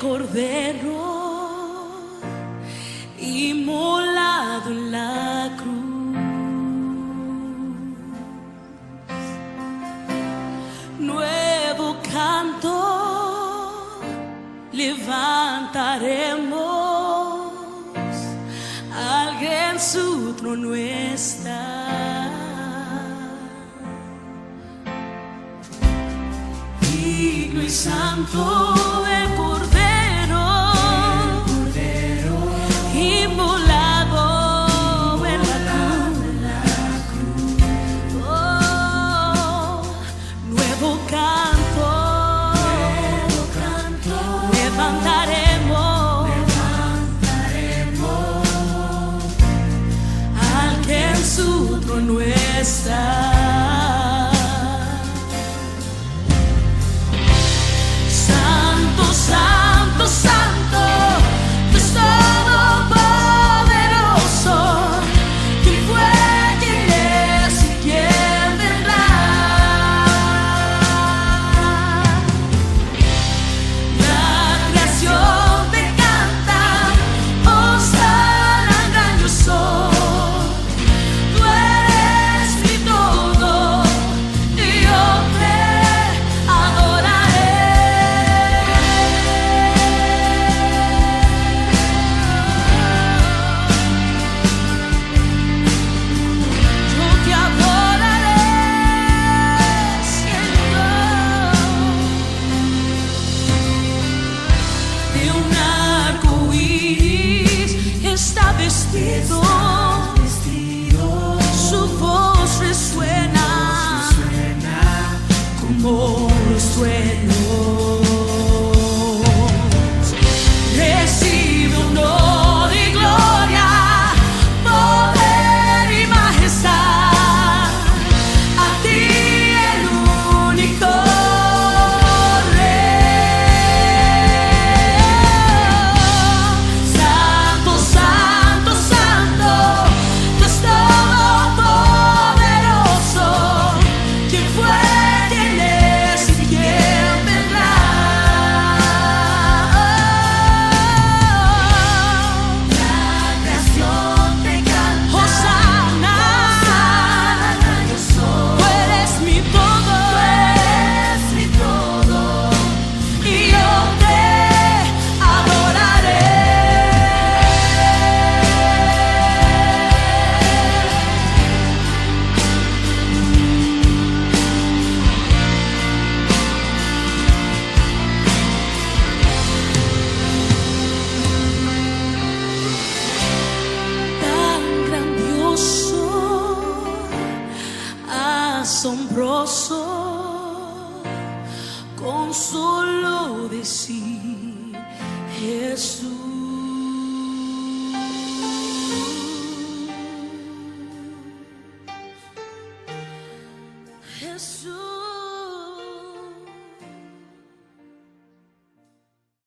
Cordero inmolado en la cruz. Nuevo canto levantaremos, alguien en su trono está. Digno y santo el Cordero, inmolado en la cruz. Oh, nuevo canto levantaremos, al que en su trono está. Santo, santo, Dios todopoderoso, quien fue, quien es y quien vendrá. La creación te canta, hosana al gran yo soy. Tú eres mi todo y yo te adoraré. Vestido, su voz resuena como los truenos. Recibe honor y gloria, poder y majestad, a ti el único asombroso, con solo decir Jesús. Jesús.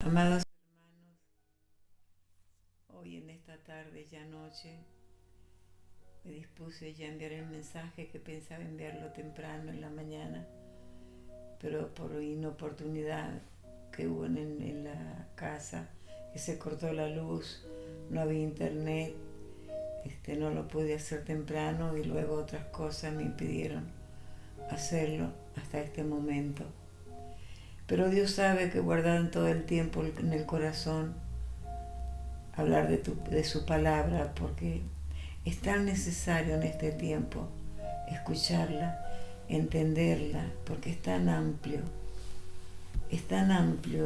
Amados hermanos, hoy en esta tarde ya noche me dispuse ya a enviar el mensaje que pensaba enviarlo temprano en la mañana, pero por inoportunidad que hubo en la casa, que se cortó la luz, no había internet, no lo pude hacer temprano y luego otras cosas me impidieron hacerlo hasta este momento. Pero Dios sabe que guardan todo el tiempo en el corazón hablar de su palabra, porque es tan necesario en este tiempo escucharla, entenderla, porque es tan amplio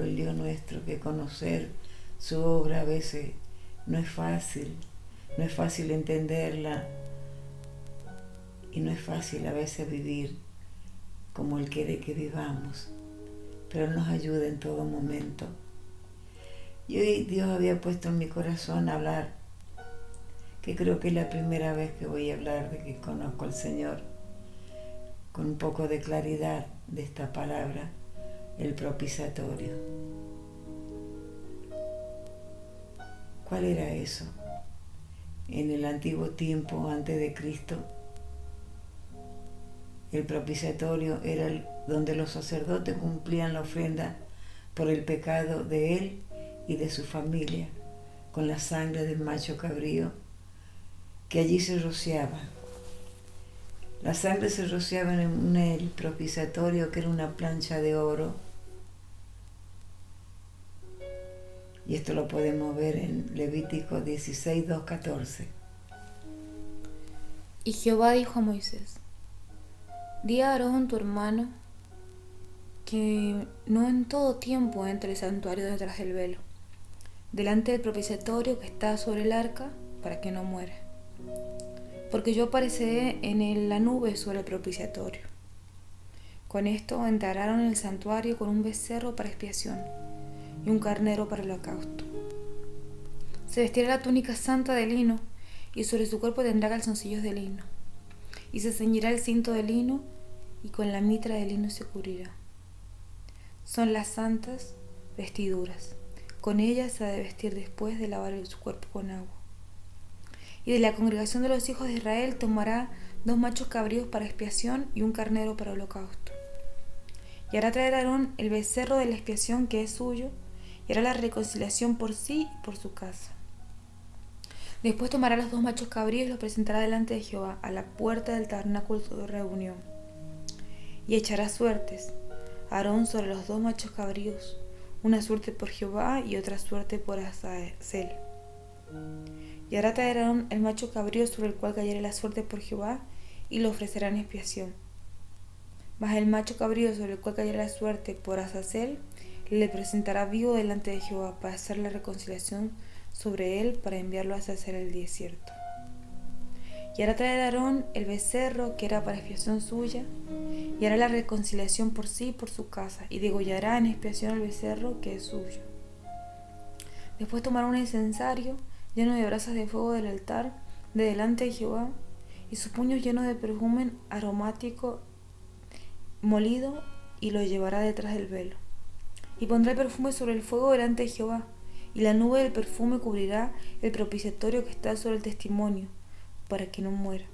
el Dios nuestro, que conocer su obra a veces no es fácil entenderla, y no es fácil a veces vivir como Él quiere que vivamos, pero Él nos ayuda en todo momento. Y hoy Dios había puesto en mi corazón hablar, que creo que es la primera vez que voy a hablar de que conozco al Señor, con un poco de claridad de esta palabra, el propiciatorio. ¿Cuál era eso? En el antiguo tiempo, antes de Cristo, el propiciatorio era donde los sacerdotes cumplían la ofrenda por el pecado de él y de su familia con la sangre del macho cabrío que allí se rociaba. La sangre se rociaba en el propiciatorio, que era una plancha de oro. Y esto lo podemos ver en Levítico 16, 2, 14. Y Jehová dijo a Moisés: Di a Aarón tu hermano que no en todo tiempo entre el santuario detrás del velo, delante del propiciatorio que está sobre el arca, para que no muera. Porque yo apareceré en la nube sobre el propiciatorio. Con esto entrarán en el santuario con un becerro para expiación y un carnero para el holocausto. Se vestirá la túnica santa de lino, y sobre su cuerpo tendrá calzoncillos de lino, y se ceñirá el cinto de lino, y con la mitra de lino se cubrirá. Son las santas vestiduras. Con ellas se ha de vestir después de lavar su cuerpo con agua. Y de la congregación de los hijos de Israel tomará 2 machos cabríos para expiación y un carnero para holocausto. Y hará traer a Aarón el becerro de la expiación que es suyo, y hará la reconciliación por sí y por su casa. Después tomará los 2 machos cabríos y los presentará delante de Jehová a la puerta del tabernáculo de reunión. Y echará suertes Aarón sobre los 2 machos cabríos, una suerte por Jehová y otra suerte por Azazel. Y hará traer a Aarón el macho cabrío sobre el cual cayere la suerte por Jehová, y lo ofrecerá en expiación. Mas el macho cabrío sobre el cual cayere la suerte por Azazel, le presentará vivo delante de Jehová para hacer la reconciliación sobre él, para enviarlo a Azazel el desierto. Y hará traer a Aarón el becerro que era para expiación suya, y hará la reconciliación por sí y por su casa, y degollará en expiación el becerro que es suyo. Después tomará un incensario lleno de brasas de fuego del altar de delante de Jehová, y sus puños llenos de perfume aromático molido, y lo llevará detrás del velo. Y pondrá el perfume sobre el fuego delante de Jehová, y la nube del perfume cubrirá el propiciatorio que está sobre el testimonio, para que no muera.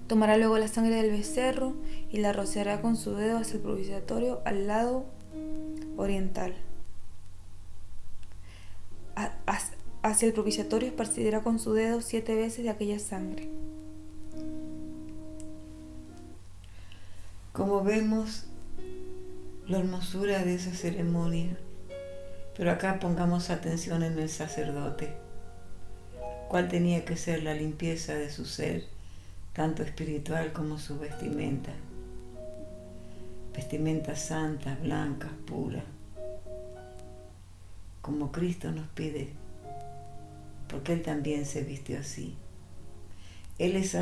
Tomará luego la sangre del becerro y la rociará con su dedo hacia el propiciatorio al lado oriental. Hacia el propiciatorio esparcirá con su dedo 7 veces de aquella sangre. Como vemos la hermosura de esa ceremonia, pero acá pongamos atención en el sacerdote, cuál tenía que ser la limpieza de su ser, tanto espiritual como su vestimenta. Vestimentas santas, blancas, puras, como Cristo nos pide, porque Él también se vistió así. Él es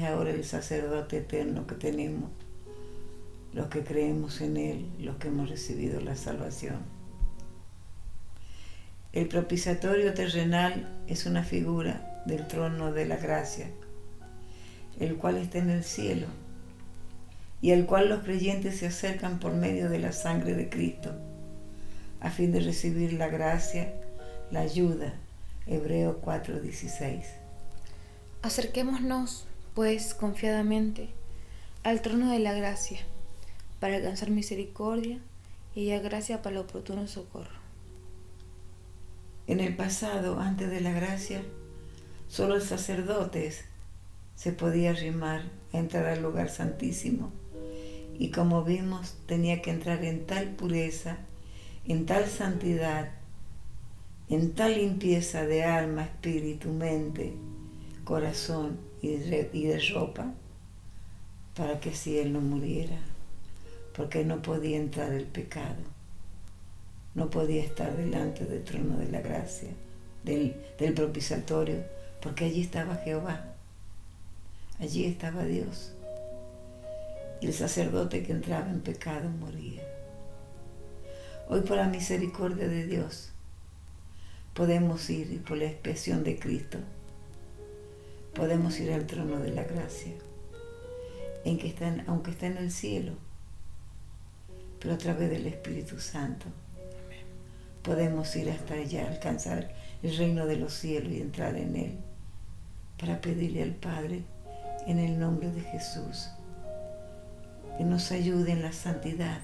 ahora el sacerdote eterno que tenemos, los que creemos en Él, los que hemos recibido la salvación. El propiciatorio terrenal es una figura del trono de la gracia, el cual está en el cielo, y al cual los creyentes se acercan por medio de la sangre de Cristo, a fin de recibir la gracia, la ayuda. Hebreos 4:16. Acerquémonos, pues, confiadamente al trono de la gracia, para alcanzar misericordia y hallar gracia para el oportuno socorro. En el pasado, antes de la gracia, solo el sacerdote se podía arrimar a entrar al lugar santísimo, y como vimos, tenía que entrar en tal pureza, en tal santidad, en tal limpieza de alma, espíritu, mente, corazón y de ropa, para que así él no muriera, porque no podía entrar el pecado, no podía estar delante del trono de la gracia, del propiciatorio, porque allí estaba Jehová, allí estaba Dios, y el sacerdote que entraba en pecado moría. Hoy, por la misericordia de Dios, podemos ir, y por la expiación de Cristo, podemos ir al trono de la gracia, aunque está en el cielo, pero a través del Espíritu Santo podemos ir hasta allá, alcanzar el reino de los cielos y entrar en él, para pedirle al Padre, en el nombre de Jesús, que nos ayude en la santidad,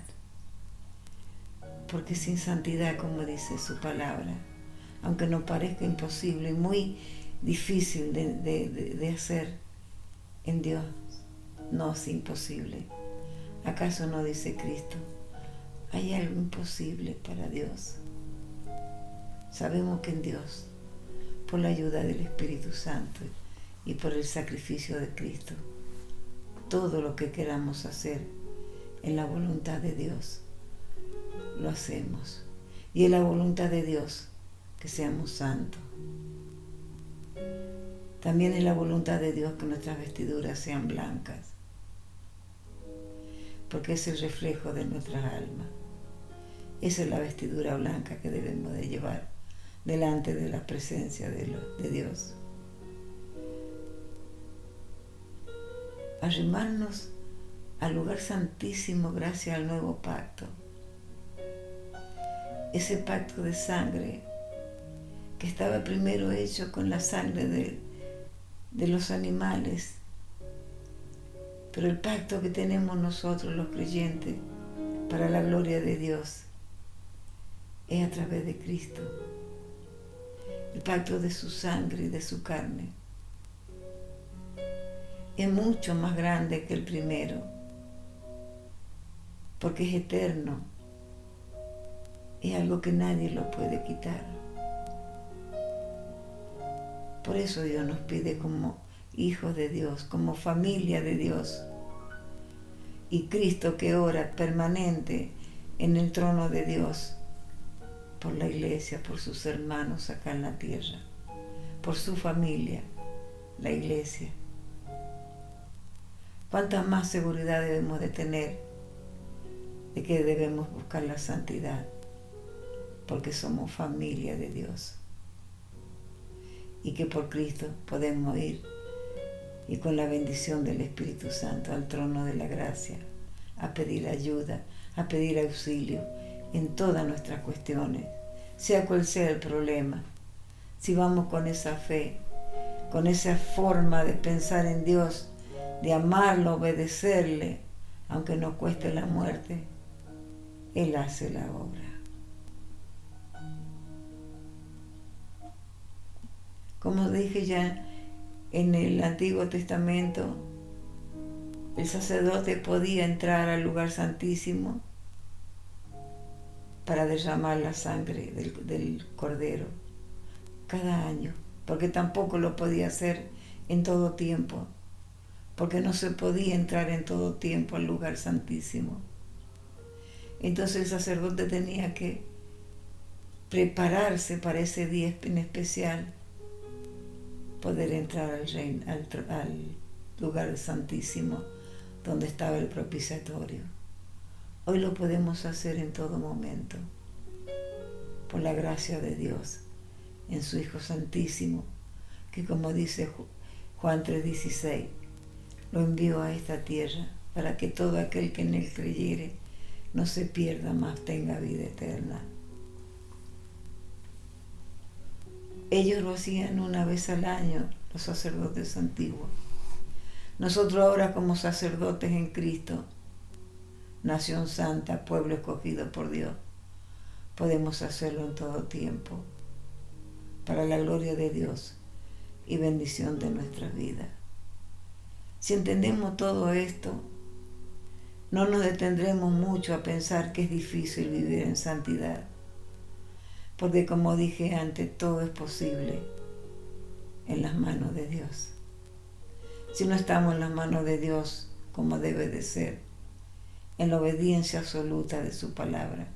porque sin santidad, como dice su palabra, aunque nos parezca imposible y muy difícil de hacer en Dios, no es imposible. ¿Acaso no dice Cristo? ¿Hay algo imposible para Dios? Sabemos que en Dios, por la ayuda del Espíritu Santo y por el sacrificio de Cristo, todo lo que queramos hacer en la voluntad de Dios, lo hacemos. Y en la voluntad de Dios, que seamos santos. También es la voluntad de Dios que nuestras vestiduras sean blancas, porque es el reflejo de nuestras almas. Esa es la vestidura blanca que debemos de llevar delante de la presencia de Dios. Arrimarnos al lugar santísimo gracias al nuevo pacto. Ese pacto de sangre que estaba primero hecho con la sangre de los animales, pero el pacto que tenemos nosotros los creyentes para la gloria de Dios es a través de Cristo. El pacto de su sangre y de su carne es mucho más grande que el primero, porque es eterno, es algo que nadie lo puede quitar. Por eso Dios nos pide como hijos de Dios, como familia de Dios, y Cristo que ora permanente en el trono de Dios, por la iglesia, por sus hermanos acá en la tierra, por su familia, la iglesia. ¿Cuánta más seguridad debemos de tener de que debemos buscar la santidad? Porque somos familia de Dios. Y que por Cristo podemos ir y con la bendición del Espíritu Santo al trono de la gracia, a pedir ayuda, a pedir auxilio en todas nuestras cuestiones, sea cual sea el problema. Si vamos con esa fe, con esa forma de pensar en Dios, de amarlo, obedecerle, aunque nos cueste la muerte, Él hace la obra. Como dije ya, en el Antiguo Testamento, el sacerdote podía entrar al lugar santísimo para derramar la sangre del cordero cada año, porque tampoco lo podía hacer en todo tiempo, porque no se podía entrar en todo tiempo al lugar santísimo. Entonces el sacerdote tenía que prepararse para ese día en especial, poder entrar al lugar santísimo donde estaba el propiciatorio. Hoy lo podemos hacer en todo momento, por la gracia de Dios, en su Hijo Santísimo, que como dice Juan 3:16, lo envió a esta tierra para que todo aquel que en Él creyere no se pierda, mas tenga vida eterna. Ellos lo hacían una vez al año, los sacerdotes antiguos. Nosotros ahora como sacerdotes en Cristo, nación santa, pueblo escogido por Dios, podemos hacerlo en todo tiempo, para la gloria de Dios y bendición de nuestra vida. Si entendemos todo esto, no nos detendremos mucho a pensar que es difícil vivir en santidad, porque como dije antes, todo es posible en las manos de Dios. Si no estamos en las manos de Dios como debe de ser, en la obediencia absoluta de su palabra,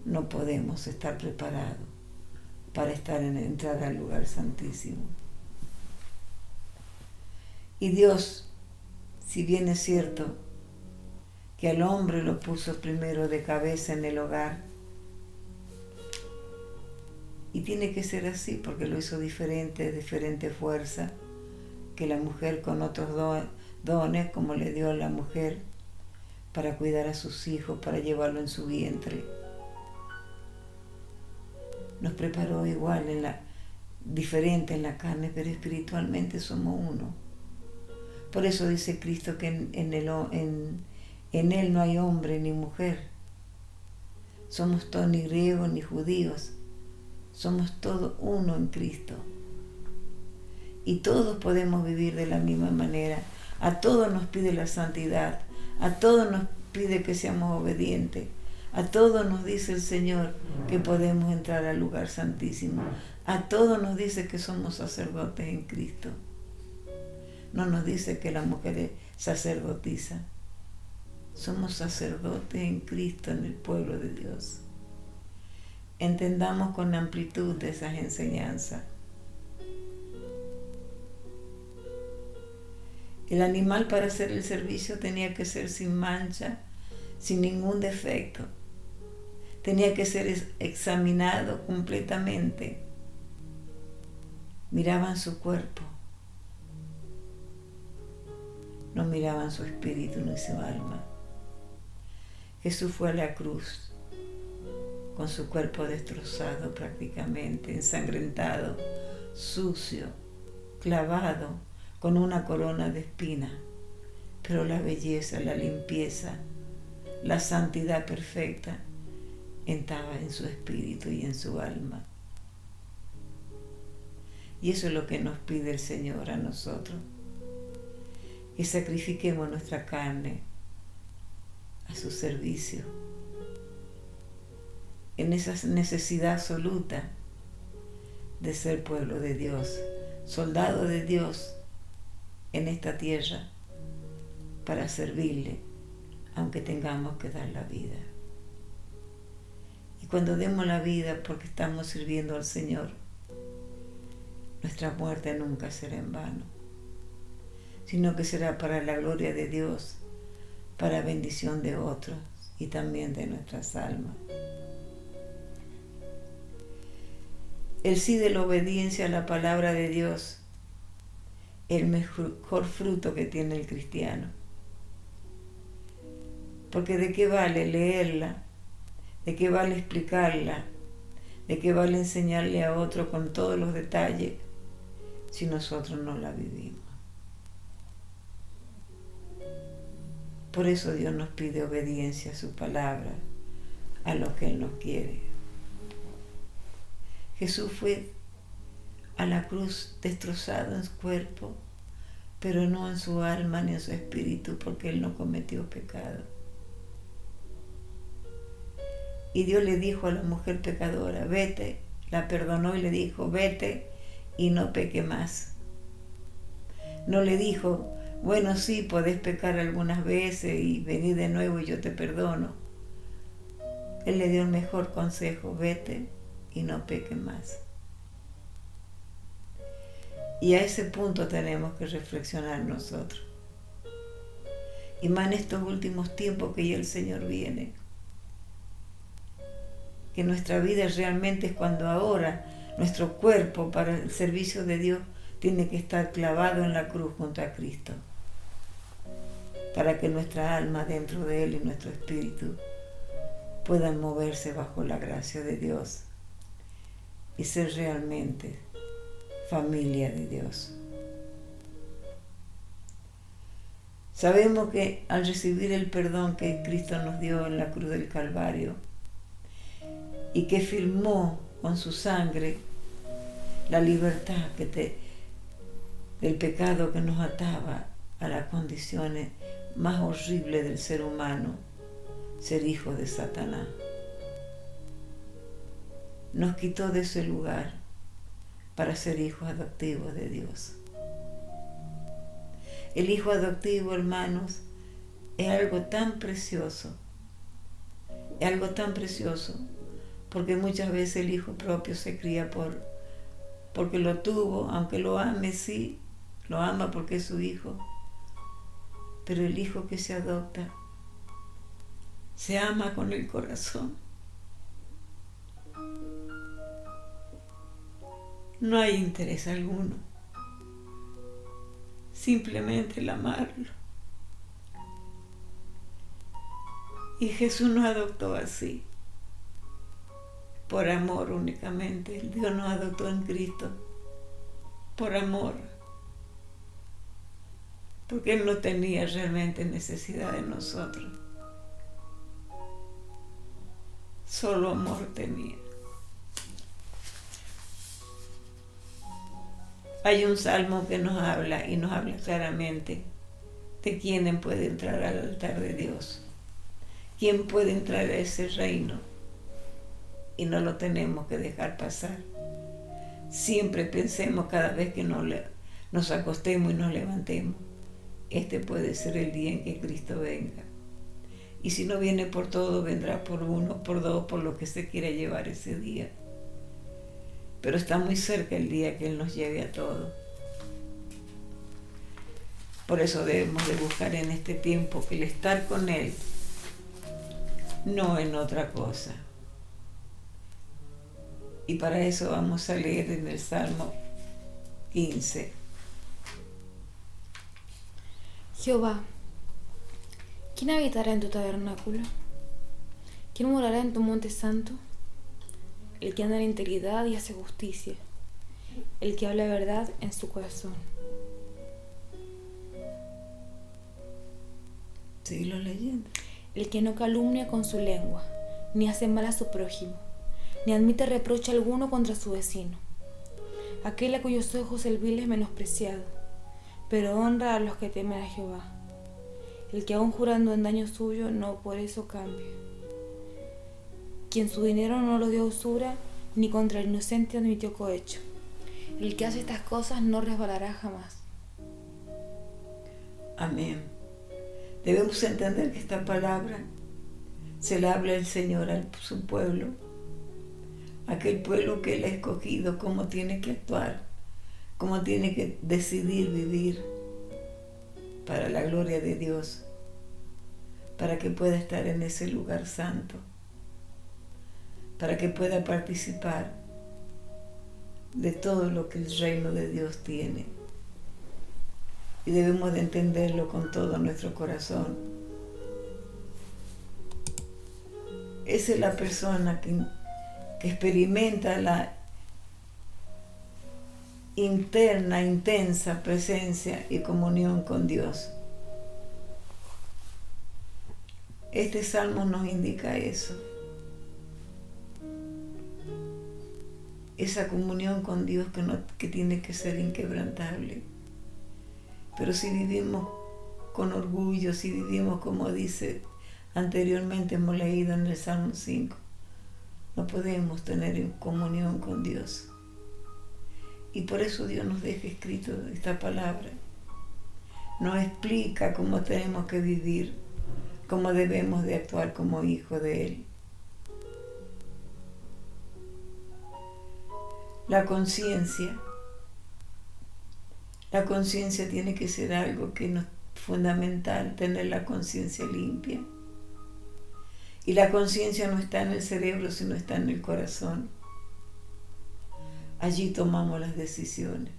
no podemos estar preparados para entrar al lugar santísimo. Y Dios, si bien es cierto que al hombre lo puso primero de cabeza en el hogar, y tiene que ser así porque lo hizo diferente fuerza que la mujer con otros dones, como le dio a la mujer para cuidar a sus hijos, para llevarlo en su vientre. Nos preparó igual, diferente en la carne, pero espiritualmente somos uno. Por eso dice Cristo que en Él no hay hombre ni mujer, Somos todos ni griegos ni judíos. Somos todos uno en Cristo. Y todos podemos vivir de la misma manera. A todos nos pide la santidad. A todos nos pide que seamos obedientes. A todos nos dice el Señor que podemos entrar al lugar santísimo. A todos nos dice que somos sacerdotes en Cristo. No nos dice que la mujer es sacerdotisa. Somos sacerdotes en Cristo, en el pueblo de Dios. Entendamos con amplitud esas enseñanzas. El animal para hacer el servicio tenía que ser sin mancha, sin ningún defecto. Tenía que ser examinado completamente. Miraban su cuerpo. No miraban su espíritu ni su alma. Jesús fue a la cruz con su cuerpo destrozado prácticamente, ensangrentado, sucio, clavado, con una corona de espinas. Pero la belleza, la limpieza, la santidad perfecta estaba en su espíritu y en su alma. Y eso es lo que nos pide el Señor a nosotros, que sacrifiquemos nuestra carne a su servicio, en esa necesidad absoluta de ser pueblo de Dios, soldado de Dios en esta tierra, para servirle, aunque tengamos que dar la vida. Y cuando demos la vida porque estamos sirviendo al Señor, nuestra muerte nunca será en vano, sino que será para la gloria de Dios, para bendición de otros y también de nuestras almas. El sí de la obediencia a la palabra de Dios es el mejor fruto que tiene el cristiano. Porque ¿de qué vale leerla? ¿De qué vale explicarla? ¿De qué vale enseñarle a otro con todos los detalles si nosotros no la vivimos? Por eso Dios nos pide obediencia a su palabra, a lo que Él nos quiere. Jesús fue a la cruz destrozado en su cuerpo, pero no en su alma ni en su espíritu, porque Él no cometió pecado. Y Dios le dijo a la mujer pecadora, vete, la perdonó y le dijo, vete y no peque más. No le dijo, bueno, sí, podés pecar algunas veces y venir de nuevo y yo te perdono. Él le dio el mejor consejo, vete y no peque más. Y a ese punto tenemos que reflexionar nosotros. Y más en estos últimos tiempos que ya el Señor viene. Que nuestra vida realmente es cuando ahora nuestro cuerpo para el servicio de Dios tiene que estar clavado en la cruz junto a Cristo, para que nuestra alma dentro de Él y nuestro espíritu puedan moverse bajo la gracia de Dios y ser realmente familia de Dios. Sabemos que al recibir el perdón que Cristo nos dio en la cruz del Calvario y que firmó con su sangre la libertad del pecado que nos ataba a las condiciones más horribles del ser humano, ser hijo de Satanás. Nos quitó de ese lugar para ser hijos adoptivos de Dios. El hijo adoptivo, hermanos, es algo tan precioso, porque muchas veces el hijo propio se cría porque lo tuvo, aunque lo ame, sí, lo ama porque es su hijo, pero el hijo que se adopta se ama con el corazón. No hay interés alguno, simplemente el amarlo. Y Jesús nos adoptó así, por amor únicamente. Dios nos adoptó en Cristo, por amor, porque Él no tenía realmente necesidad de nosotros. solo amor tenía. Hay un salmo que nos habla y nos habla claramente de quién puede entrar al altar de Dios, quién puede entrar a ese reino, y no lo tenemos que dejar pasar. Siempre pensemos cada vez que nos acostemos y nos levantemos, este puede ser el día en que Cristo venga. Y si no viene por todo, vendrá por uno, por dos, por lo que se quiera llevar ese día. Pero está muy cerca el día que Él nos lleve a todo. Por eso debemos de buscar en este tiempo el estar con Él, no en otra cosa. Y para eso vamos a leer en el Salmo 15. Jehová, ¿quién habitará en tu tabernáculo? ¿Quién morará en tu monte santo? El que anda en integridad y hace justicia, el que habla verdad en su corazón. Síguelo leyendo. El que no calumnia con su lengua, ni hace mal a su prójimo, ni admite reproche alguno contra su vecino. Aquel a cuyos ojos el vil es menospreciado, pero honra a los que temen a Jehová. El que aun jurando en daño suyo, no por eso cambia. Quien su dinero no lo dio a usura, ni contra el inocente admitió cohecho. El que hace estas cosas no resbalará jamás. Amén. Debemos entender que esta palabra se la habla el Señor a su pueblo, aquel pueblo que Él ha escogido, cómo tiene que actuar, cómo tiene que decidir vivir para la gloria de Dios, para que pueda estar en ese lugar santo, para que pueda participar de todo lo que el reino de Dios tiene. Y debemos de entenderlo con todo nuestro corazón. Esa es la persona que experimenta la interna, intensa presencia y comunión con Dios. Este salmo nos indica eso. Esa comunión con Dios que tiene que ser inquebrantable. Pero si vivimos con orgullo, si vivimos como dice anteriormente, hemos leído en el Salmo 5, no podemos tener comunión con Dios. Y por eso Dios nos deja escrito esta palabra. Nos explica cómo tenemos que vivir, cómo debemos de actuar como hijos de Él. La conciencia tiene que ser algo que es fundamental, tener la conciencia limpia. Y la conciencia no está en el cerebro, sino está en el corazón. Allí tomamos las decisiones.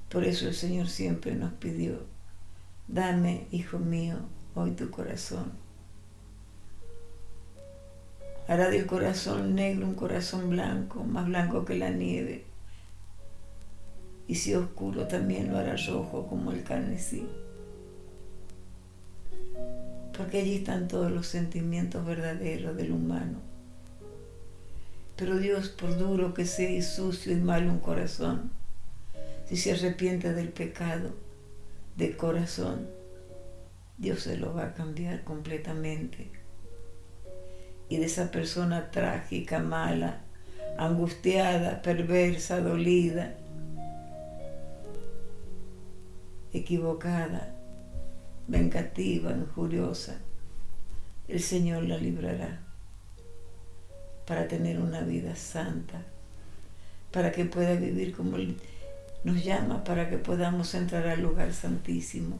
Por eso el Señor siempre nos pidió: dame, hijo mío, hoy tu corazón. Hará del corazón negro un corazón blanco, más blanco que la nieve. Y si oscuro, también lo hará rojo como el carmesí. Porque allí están todos los sentimientos verdaderos del humano. Pero Dios, por duro que sea y sucio y malo un corazón, si se arrepiente del pecado del corazón, Dios se lo va a cambiar completamente. Y de esa persona trágica, mala, angustiada, perversa, dolida, equivocada, vengativa, injuriosa, el Señor la librará para tener una vida santa, para que pueda vivir como Él nos llama, para que podamos entrar al lugar santísimo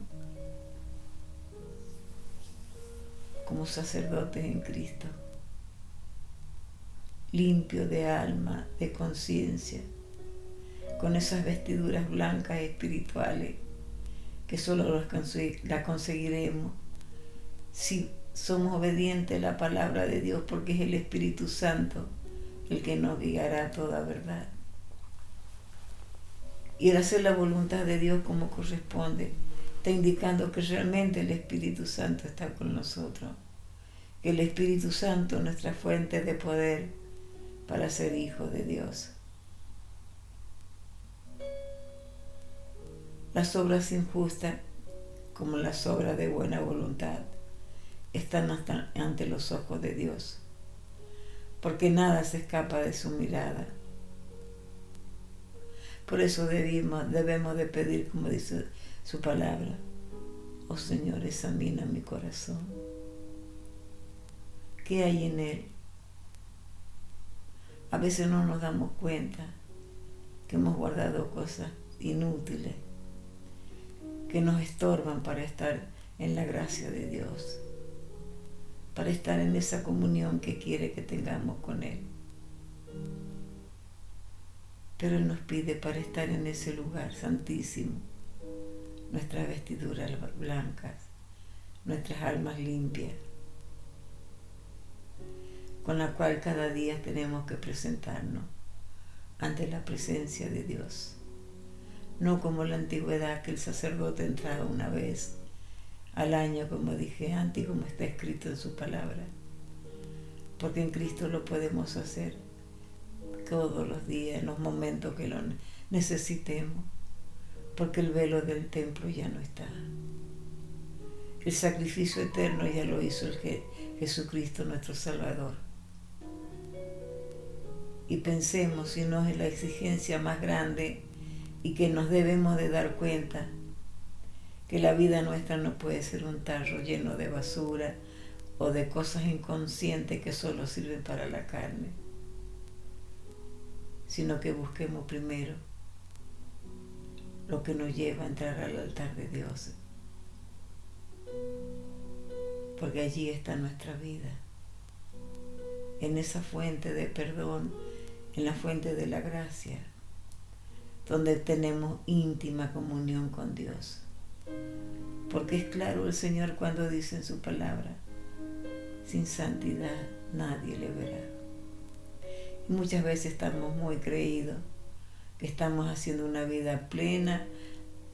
como sacerdotes en Cristo, limpio de alma, de conciencia, con esas vestiduras blancas espirituales que solo la conseguiremos si somos obedientes a la palabra de Dios, porque es el Espíritu Santo el que nos guiará a toda verdad. Y el hacer la voluntad de Dios como corresponde está indicando que realmente el Espíritu Santo está con nosotros, que el Espíritu Santo es nuestra fuente de poder para ser hijos de Dios. Las obras injustas, como las obras de buena voluntad, están ante los ojos de Dios, porque nada se escapa de su mirada. Por eso debemos de pedir, como dice su palabra: oh Señor, examina mi corazón. ¿Qué hay en él? A veces no nos damos cuenta que hemos guardado cosas inútiles que nos estorban para estar en la gracia de Dios, para estar en esa comunión que quiere que tengamos con Él. Pero Él nos pide para estar en ese lugar santísimo, nuestras vestiduras blancas, nuestras almas limpias, con la cual cada día tenemos que presentarnos ante la presencia de Dios. No como en la antigüedad, que el sacerdote entraba una vez al año, como dije antes, y como está escrito en su palabra. Porque en Cristo lo podemos hacer todos los días, en los momentos que lo necesitemos, porque el velo del templo ya no está. El sacrificio eterno ya lo hizo Jesucristo, nuestro Salvador. Y pensemos si no es la exigencia más grande y que nos debemos de dar cuenta que la vida nuestra no puede ser un tarro lleno de basura o de cosas inconscientes que solo sirven para la carne, sino que busquemos primero lo que nos lleva a entrar al altar de Dios, porque allí está nuestra vida, en esa fuente de perdón, en la fuente de la gracia, donde tenemos íntima comunión con Dios. Porque es claro el Señor cuando dice en su palabra: sin santidad nadie le verá. Y muchas veces estamos muy creídos que estamos haciendo una vida plena,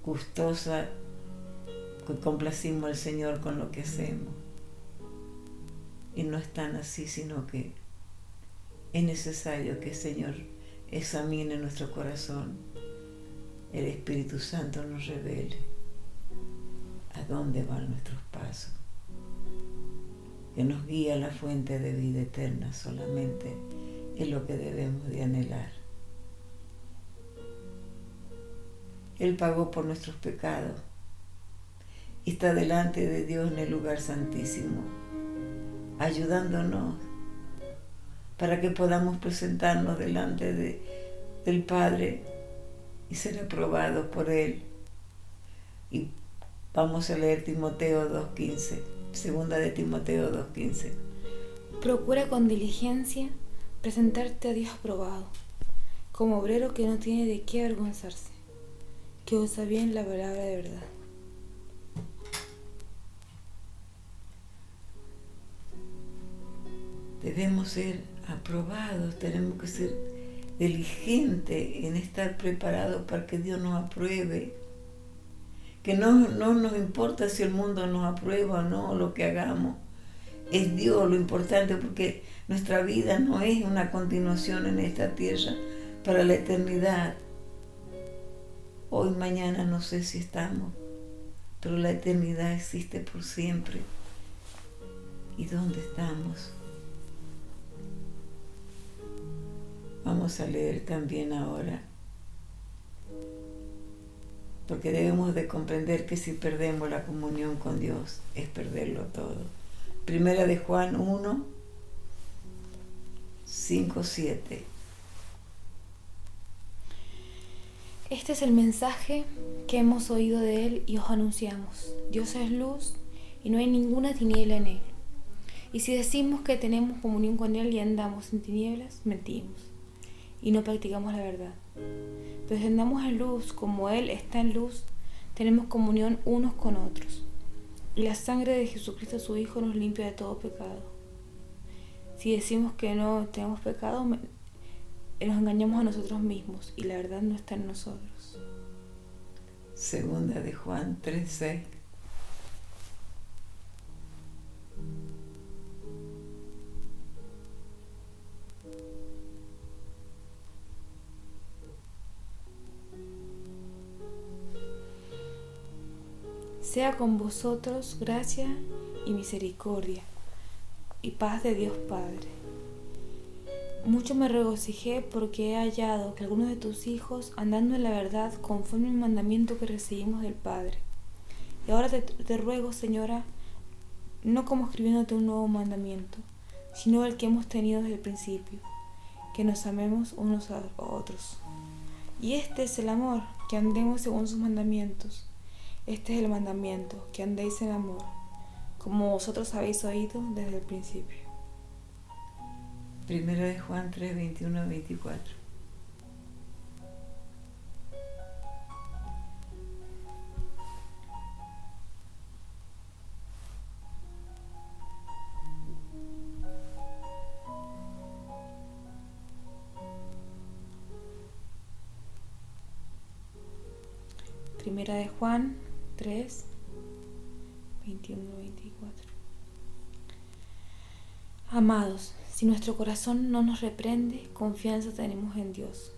gustosa, que complacimos al Señor con lo que hacemos. Y no es tan así, sino que es necesario que el Señor examine nuestro corazón. El Espíritu Santo nos revele a dónde van nuestros pasos, que nos guía a la fuente de vida eterna. Solamente es lo que debemos de anhelar. Él pagó por nuestros pecados y está delante de Dios en el lugar santísimo, ayudándonos para que podamos presentarnos delante del Padre y ser aprobados por Él. Y vamos a leer Timoteo 2:15, segunda de Timoteo 2:15. Procura con diligencia presentarte a Dios aprobado, como obrero que no tiene de qué avergonzarse, que usa bien la palabra de verdad. Debemos ser aprobados, tenemos que ser diligentes en estar preparados para que Dios nos apruebe. Que no nos importa si el mundo nos aprueba o no lo que hagamos. Es Dios lo importante, porque nuestra vida no es una continuación en esta tierra para la eternidad. Hoy, mañana no sé si estamos, pero la eternidad existe por siempre. ¿Y dónde estamos? Vamos a leer también ahora, porque debemos de comprender que si perdemos la comunión con Dios, es perderlo todo. Primera de Juan 1, 5, 7. Este es el mensaje que hemos oído de Él y os anunciamos. Dios es luz y no hay ninguna tiniebla en Él. Y si decimos que tenemos comunión con Él y andamos en tinieblas, mentimos y no practicamos la verdad. Pero si andamos en luz como Él está en luz, tenemos comunión unos con otros. Y la sangre de Jesucristo, su Hijo, nos limpia de todo pecado. Si decimos que no tenemos pecado, nos engañamos a nosotros mismos y la verdad no está en nosotros. Segunda de Juan 3:6. Sea con vosotros gracia y misericordia y paz de Dios Padre. Mucho me regocijé porque he hallado que algunos de tus hijos, andando en la verdad, conforme al mandamiento que recibimos del Padre. Y ahora te ruego, Señora, no como escribiéndote un nuevo mandamiento, sino el que hemos tenido desde el principio, que nos amemos unos a otros. Y este es el amor, que andemos según sus mandamientos. Este es el mandamiento, que andéis en amor, como vosotros habéis oído desde el principio. Primera de Juan 3, 21 a 24. Primera de Juan 3, 21-24. Amados, si nuestro corazón no nos reprende, confianza tenemos en Dios,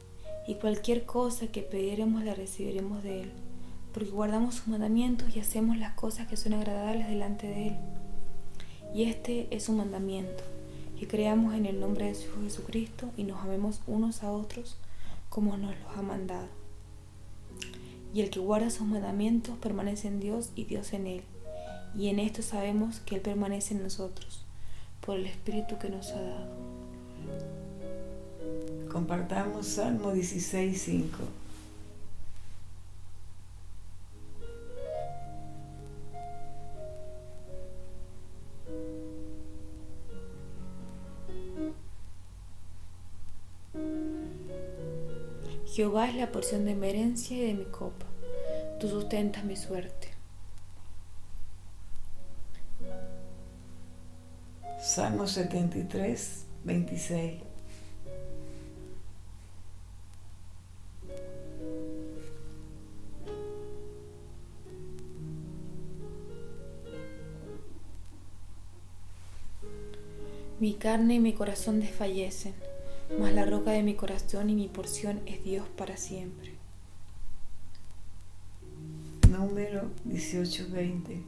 y cualquier cosa que pidiéremos la recibiremos de Él, porque guardamos sus mandamientos y hacemos las cosas que son agradables delante de Él. Y este es un mandamiento, que creamos en el nombre de su Hijo Jesucristo y nos amemos unos a otros como nos los ha mandado. Y el que guarda sus mandamientos permanece en Dios y Dios en él. Y en esto sabemos que Él permanece en nosotros, por el Espíritu que nos ha dado. Compartamos Salmo 16, 5. Jehová es la porción de mi herencia y de mi copa. Tú sustentas mi suerte. Salmo 73, 26. Mi carne y mi corazón desfallecen, mas la roca de mi corazón y mi porción es Dios para siempre. Número 18, 20.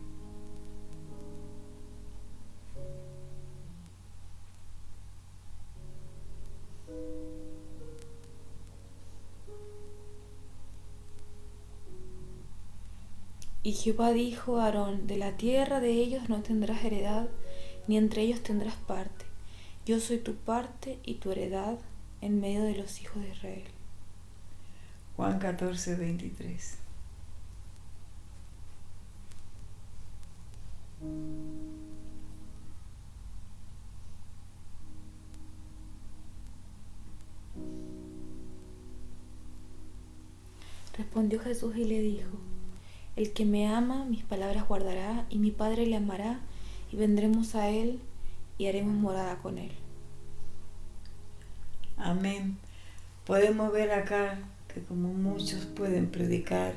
Y Jehová dijo a Aarón: de la tierra de ellos no tendrás heredad, ni entre ellos tendrás parte. Yo soy tu parte y tu heredad en medio de los hijos de Israel. Juan 14, 23. Respondió Jesús y le dijo: el que me ama, mis palabras guardará, y mi Padre le amará, y vendremos a él y haremos morada con él. Amén. Podemos ver acá que como muchos pueden predicar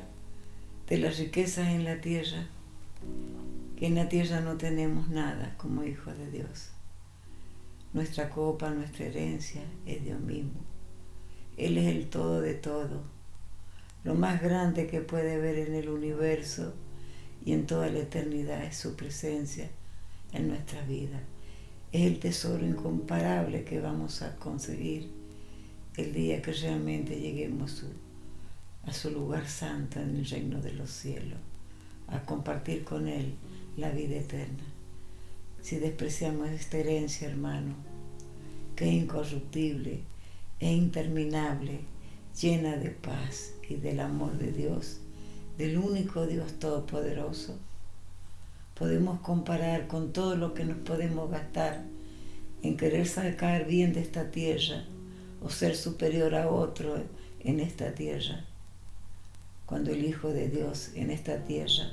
de las riquezas en la tierra, que en la tierra no tenemos nada como hijos de Dios. Nuestra copa, nuestra herencia es Dios mismo. Él es el todo de todo. Lo más grande que puede haber en el universo y en toda la eternidad es su presencia en nuestra vida. Es el tesoro incomparable que vamos a conseguir el día que realmente lleguemos a su lugar santo en el reino de los cielos, a compartir con Él la vida eterna. Si despreciamos esta herencia, hermano, que es incorruptible e interminable, llena de paz y del amor de Dios, del único Dios todopoderoso, podemos comparar con todo lo que nos podemos gastar en querer sacar bien de esta tierra o ser superior a otro en esta tierra, cuando el Hijo de Dios en esta tierra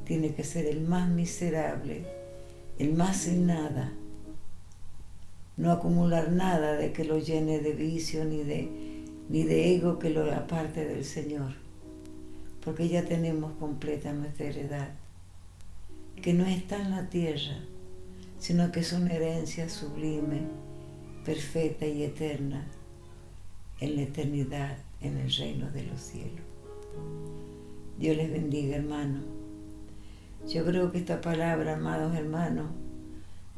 tiene que ser el más miserable, el más sin nada, no acumular nada de que lo llene de vicio ni de ego que lo aparte del Señor, porque ya tenemos completa nuestra heredad, que no está en la tierra, sino que es una herencia sublime, perfecta y eterna, en la eternidad, en el reino de los cielos. Dios les bendiga, hermano. Yo creo que esta palabra, amados hermanos,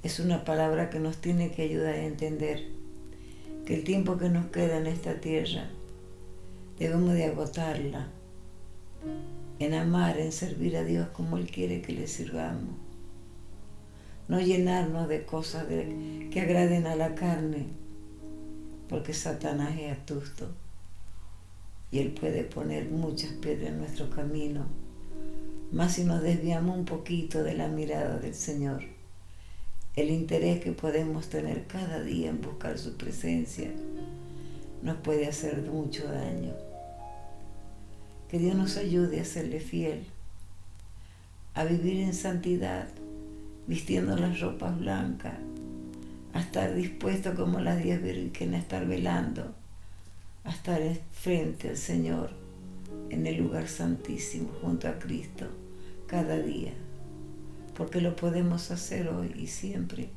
es una palabra que nos tiene que ayudar a entender que el tiempo que nos queda en esta tierra debemos de agotarla en amar, en servir a Dios como Él quiere que le sirvamos. No llenarnos de cosas que agraden a la carne, porque Satanás es astuto y Él puede poner muchas piedras en nuestro camino. Más si nos desviamos un poquito de la mirada del Señor, el interés que podemos tener cada día en buscar su presencia nos puede hacer mucho daño. Que Dios nos ayude a serle fiel, a vivir en santidad, vistiendo las ropas blancas, a estar dispuesto como las 10 vírgenes a estar velando, a estar frente al Señor en el lugar santísimo junto a Cristo cada día, porque lo podemos hacer hoy y siempre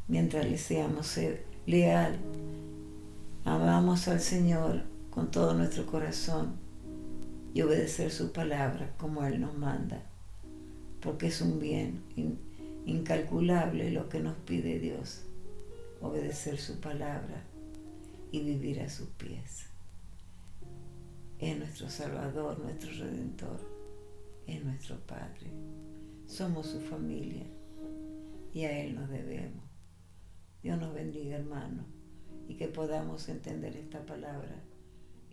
mientras le seamos leal, amamos al Señor con todo nuestro corazón y obedecer su palabra como Él nos manda, porque es un bien incalculable lo que nos pide Dios, obedecer su palabra y vivir a sus pies. Es nuestro Salvador, nuestro Redentor, es nuestro Padre. Somos su familia y a Él nos debemos. Dios nos bendiga, hermano, y que podamos entender esta palabra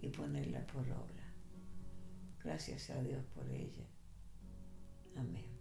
y ponerla por obra. Gracias a Dios por ella. Amén.